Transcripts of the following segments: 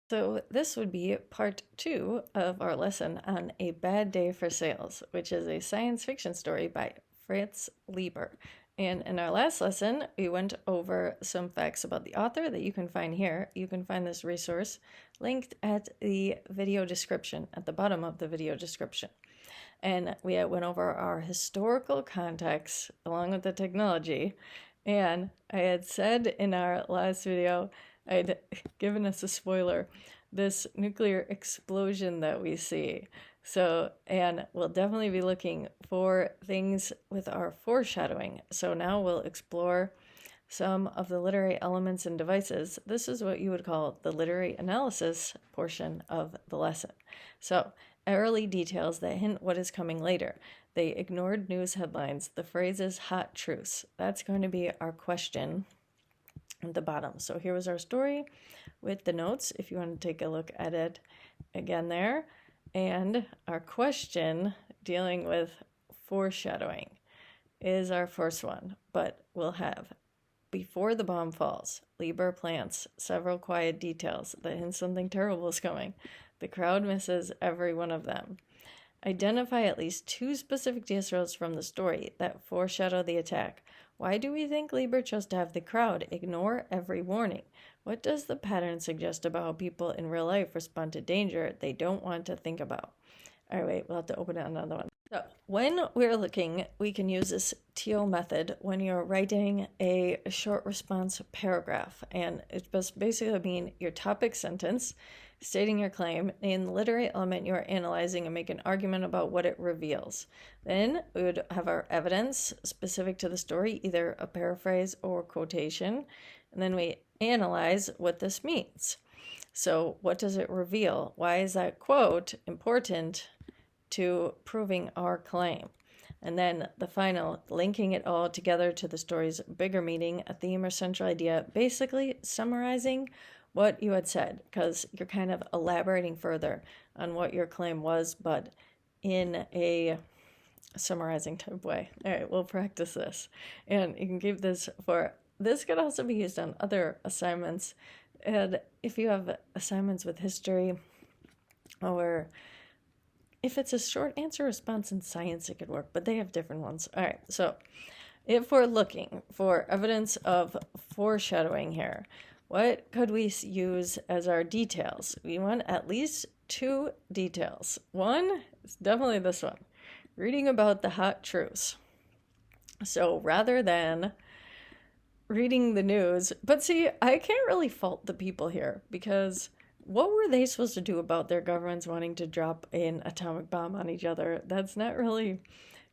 So this would be part 2 of our lesson on A Bad Day for Sales, which is a science fiction story by Fritz Leiber. And in our last lesson, we went over some facts about the author that you can find here. You can find this resource linked at the video description, at the bottom of the video description. And we went over our historical context along with the technology. And I had said in our last video, I'd given us a spoiler, this nuclear explosion that we see. So, and we'll definitely be looking for things with our foreshadowing. So now we'll explore some of the literary elements and devices. This is what you would call the literary analysis portion of the lesson. So, early details that hint what is coming later. They ignored news headlines. The phrase is hot truths. That's going to be our question at the bottom. So here was our story with the notes, if you want to take a look at it again there. And our question dealing with foreshadowing is our first one, but we'll have: before the bomb falls, Leiber plants several quiet details that hint something terrible is coming. The crowd misses every one of them. Identify at least 2 specific details from the story that foreshadow the attack. Why do we think Leiber chose to have the crowd ignore every warning? What does the pattern suggest about how people in real life respond to danger they don't want to think about? All right, wait, we'll have to open it another one. So when we're looking, we can use this TO method when you're writing a short response paragraph. And it's basically mean your topic sentence, stating your claim, in the literary element you are analyzing, and make an argument about what it reveals. Then we would have our evidence specific to the story, either a paraphrase or quotation, and then we analyze what this means. So what does it reveal? Why is that quote important to proving our claim? And then the final, linking it all together to the story's bigger meaning, a theme or central idea, basically summarizing what you had said, because you're kind of elaborating further on what your claim was, but in a summarizing type way. All right, we'll practice this. And you can keep this this could also be used on other assignments. And if you have assignments with history, or if it's a short answer response in science, it could work, but they have different ones. All right, so if we're looking for evidence of foreshadowing here, what could we use as our details? We want at least 2 details. One is definitely this one, reading about the hot truths. So rather than reading the news, but see, I can't really fault the people here, because what were they supposed to do about their governments wanting to drop an atomic bomb on each other? That's not really,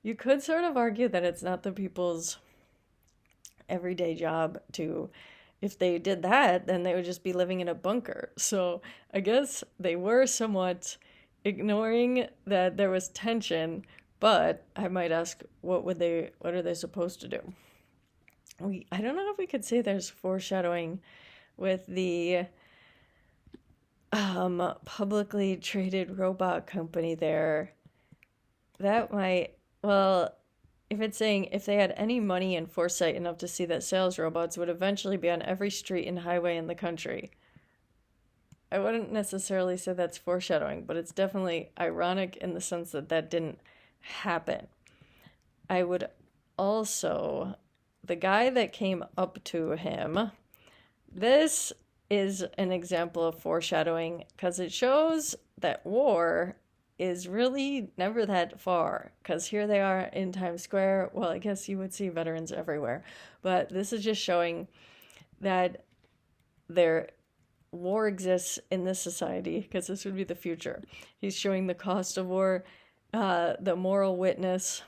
you could sort of argue that it's not the people's everyday job to, if they did that, then they would just be living in a bunker. So I guess they were somewhat ignoring that there was tension, but I might ask, what are they supposed to do? I don't know if we could say there's foreshadowing with the publicly traded robot company there. That might, well, if it's saying if they had any money and foresight enough to see that sales robots would eventually be on every street and highway in the country, I wouldn't necessarily say that's foreshadowing, but it's definitely ironic in the sense that that didn't happen. I would also, the guy that came up to him, this is an example of foreshadowing because it shows that war is really never that far, because here they are in Times Square. Well, I guess you would see veterans everywhere, but this is just showing that war exists in this society, because this would be the future. He's showing the cost of war, the moral witness,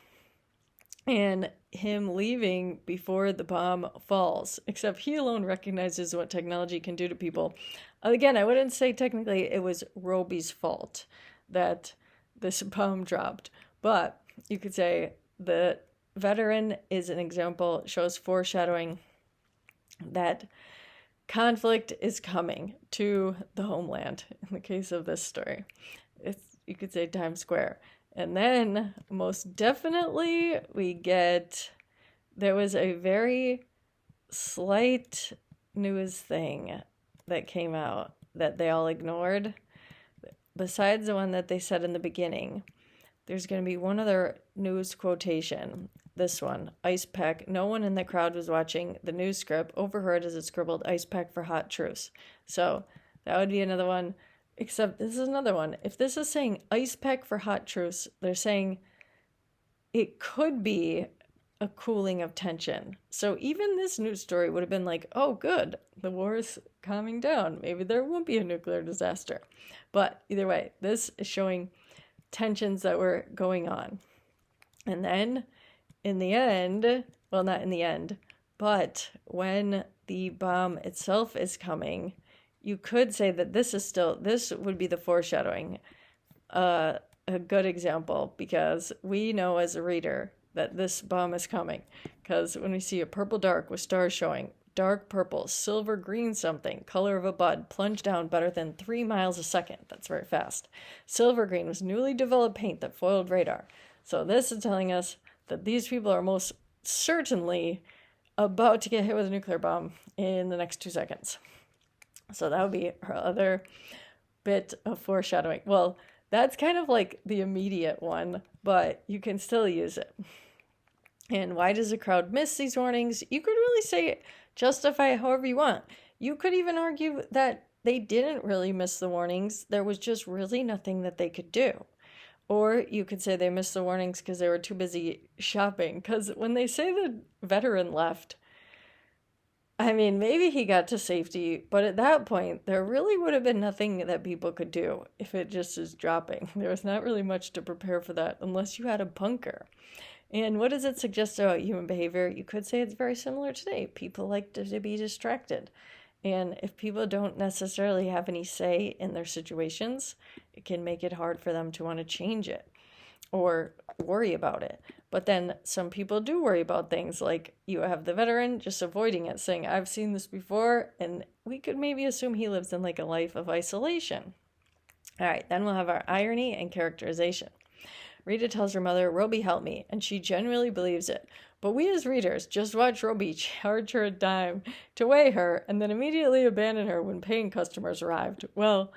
and him leaving before the bomb falls, except he alone recognizes what technology can do to people. Again, I wouldn't say technically it was Roby's fault that this bomb dropped, but you could say the veteran is an example, shows foreshadowing that conflict is coming to the homeland. In the case of this story, you could say Times Square. And then most definitely there was a very slight news thing that came out that they all ignored. Besides the one that they said in the beginning, there's going to be one other news quotation. This one, ice pack. No one in the crowd was watching the news script. Overheard as it scribbled ice pack for hot truce. So that would be another one. Except this is another one. If this is saying ice pack for hot truce, they're saying it could be a cooling of tension. So even this news story would have been like, oh, good, the war is calming down. Maybe there won't be a nuclear disaster. But either way, this is showing tensions that were going on. And then in the end, well, not in the end, but when the bomb itself is coming, you could say that this would be the foreshadowing, a good example, because we know as a reader that this bomb is coming. Because when we see a purple dark with stars showing, dark purple, silver green something, color of a bud, plunge down better than 3 miles a second. That's very fast. Silver green was newly developed paint that foiled radar. So this is telling us that these people are most certainly about to get hit with a nuclear bomb in the next 2 seconds. So that would be her other bit of foreshadowing. Well, that's kind of like the immediate one, but you can still use it. And why does the crowd miss these warnings? You could really say justify it however you want. You could even argue that they didn't really miss the warnings. There was just really nothing that they could do. Or you could say they missed the warnings because they were too busy shopping. Because when they say the veteran left, I mean, maybe he got to safety, but at that point, there really would have been nothing that people could do if it just is dropping. There was not really much to prepare for that unless you had a bunker. And what does it suggest about human behavior? You could say it's very similar today. People like to be distracted. And if people don't necessarily have any say in their situations, it can make it hard for them to want to change it or worry about it. But then some people do worry about things, like you have the veteran just avoiding it, saying, I've seen this before, and we could maybe assume he lives in like a life of isolation. All right, then we'll have our irony and characterization. Rita tells her mother, Roby helped me, and she genuinely believes it. But we as readers just watch Roby charge her a dime to weigh her and then immediately abandon her when paying customers arrived. Well,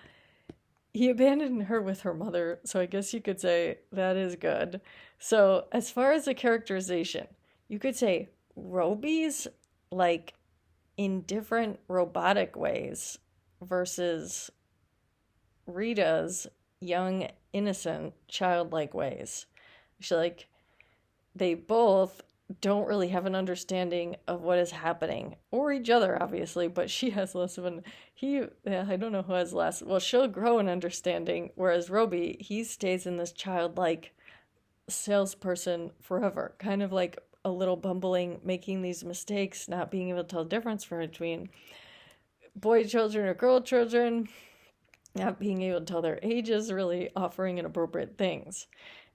he abandoned her with her mother, so I guess you could say that is good. So as far as the characterization, you could say Roby's like in different robotic ways versus Rita's young, innocent, childlike ways. She like they both don't really have an understanding of what is happening, or each other, obviously, but she has less of an, I don't know who has less, well, she'll grow in understanding, whereas Roby, he stays in this childlike salesperson forever, kind of like a little bumbling, making these mistakes, not being able to tell the difference between boy children or girl children, not being able to tell their ages, really offering inappropriate things.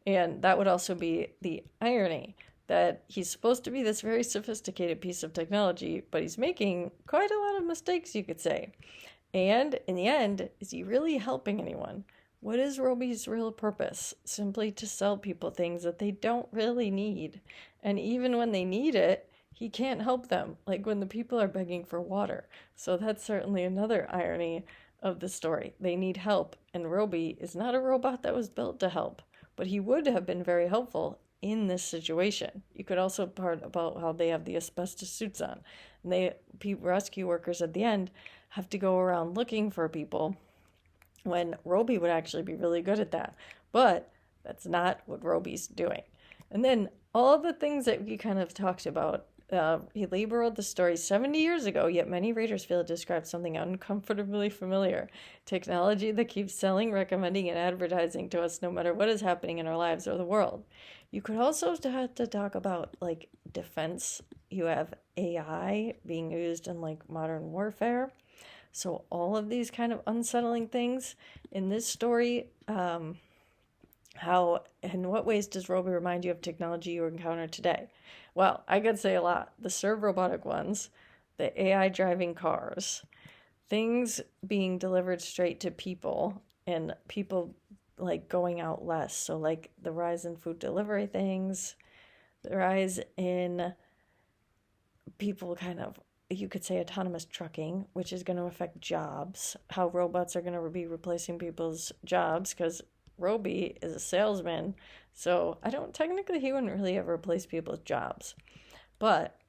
And that would also be the irony, that he's supposed to be this very sophisticated piece of technology, but he's making quite a lot of mistakes, you could say. And in the end, is he really helping anyone? What is Roby's real purpose? Simply to sell people things that they don't really need. And even when they need it, he can't help them, like when the people are begging for water. So that's certainly another irony of the story. They need help, and Roby is not a robot that was built to help, but he would have been very helpful in this situation. You could also part about how they have the asbestos suits on, and rescue workers at the end have to go around looking for people, when Roby would actually be really good at that. But that's not what Roby's doing. And then all the things that we kind of talked about, Leiber wrote the story 70 years ago, yet many readers feel it describes something uncomfortably familiar. Technology that keeps selling, recommending, and advertising to us no matter what is happening in our lives or the world. You could also have to talk about like defense. You have AI being used in like modern warfare. So all of these kind of unsettling things in this story, how, in what ways does Roby remind you of technology you encounter today? Well, I could say a lot. The serve robotic ones, the AI driving cars, things being delivered straight to people, and people like going out less. So like the rise in food delivery things, the rise in people kind of you could say autonomous trucking, which is going to affect jobs, how robots are going to be replacing people's jobs because Roby is a salesman. So technically, he wouldn't really ever replace people's jobs. But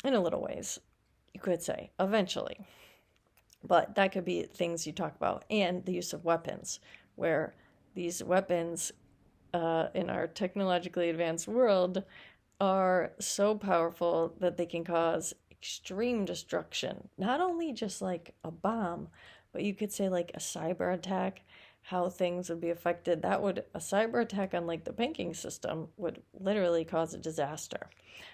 in a little ways, you could say, eventually. But that could be things you talk about. And the use of weapons, where these weapons in our technologically advanced world are so powerful that they can cause extreme destruction. Not only just like a bomb, but you could say like a cyber attack, how things would be affected. A cyber attack on like the banking system would literally cause a disaster.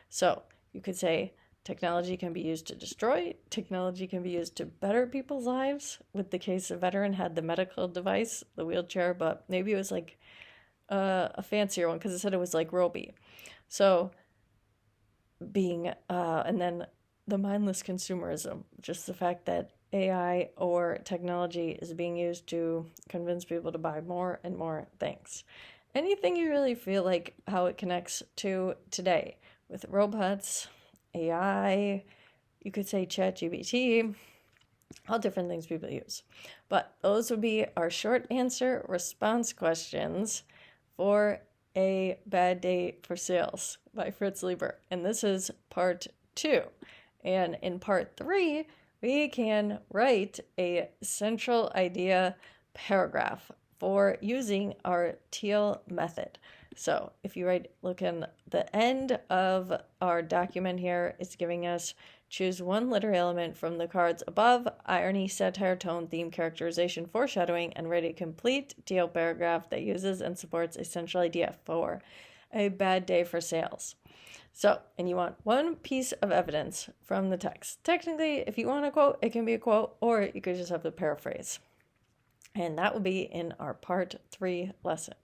So you could say technology can be used to destroy, technology can be used to better people's lives. With the case, a veteran had the medical device, the wheelchair, but maybe it was like a fancier one because it said it was like Roby. So and then the mindless consumerism, just the fact that AI or technology is being used to convince people to buy more and more things. Anything you really feel like how it connects to today with robots, AI, you could say ChatGPT, all different things people use. But those would be our short answer response questions for A Bad Day for Sales by Fritz Leiber. And this is part 2. And in part 3, we can write a central idea paragraph for using our Teal method. So if you look in the end of our document here, it's giving us choose one literary element from the cards above, irony, satire, tone, theme, characterization, foreshadowing, and write a complete Teal paragraph that uses and supports a central idea for A Bad Day for Sales. So, and you want one piece of evidence from the text. Technically, if you want a quote, it can be a quote, or you could just have the paraphrase. And that will be in our part 3 lesson.